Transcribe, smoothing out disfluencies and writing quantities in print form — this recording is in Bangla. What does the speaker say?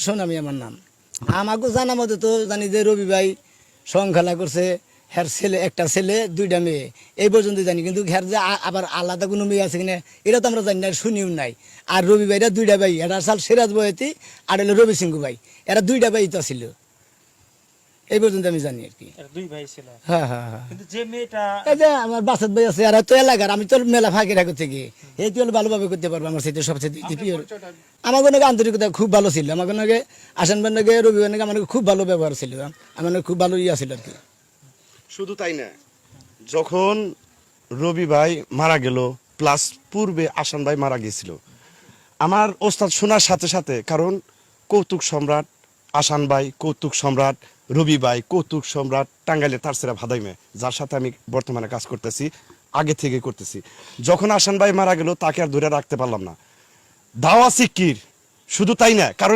সোনামি আমার নাম। আমাকে জানা মতো তো জানি যে রবি ভাই সংখ্যালা করছে, হ্যার ছেলে একটা ছেলে দুইটা মেয়ে, এই পর্যন্ত জানি। কিন্তু হ্যার যে আবার আলাদা কোনো মেয়ে আছে কিনা এটা তো আমরা জানি না, শুনিও নাই। আর রবি ভাইরা দুইটা ভাই, এটা সাল সিরাজ বয়তি আর হলো রবি সিংহু ভাই, এরা দুইটা ভাই তো ছিল, এই পর্যন্ত আমি জানি আর কি। এরা দুই ভাই ছিল। হ্যাঁ হ্যাঁ হ্যাঁ। কিন্তু যে মেয়েটা এই যে আমার বাসাত ভাই আছে, আর তো এলাকার, আমি তো মেলা ফাঁকি রাখো থেকে এই তুই ভালোভাবে করতে পারবো। আমার সাথে সবচেয়ে প্রিয় আমার নাকি আন্তরিকতা খুব ভালো ছিল, আমার নাকি আসান ভাই নাকি রবি ভাই নাকি আমার নাকি খুব ভালো ব্যবহার ছিল, আমার নাকি খুব ভালো ইয়া ছিল আর কি। শুধু তাই না, যখন রবি ভাই মারা গেল প্লাস পূর্বে আসান ভাই মারা গিয়েছিল, আমার ওস্তাদ শোনার সাথে সাথে, কারণ কৌতুক সম্রাট আসান ভাই, কৌতুক সম্রাট রবি ভাই, কৌতুক সম্রাট টাঙ্গাইলের তারসেরা ভাদাইমে, যার সাথে আমি বর্তমানে কাজ করতেছি, আগে থেকে করতেছি। যখন আসান ভাই মারা গেল তাকে আর ধরে রাখতে পারলাম না, দাওয়া সিকির। শুধু তাই না, কারণ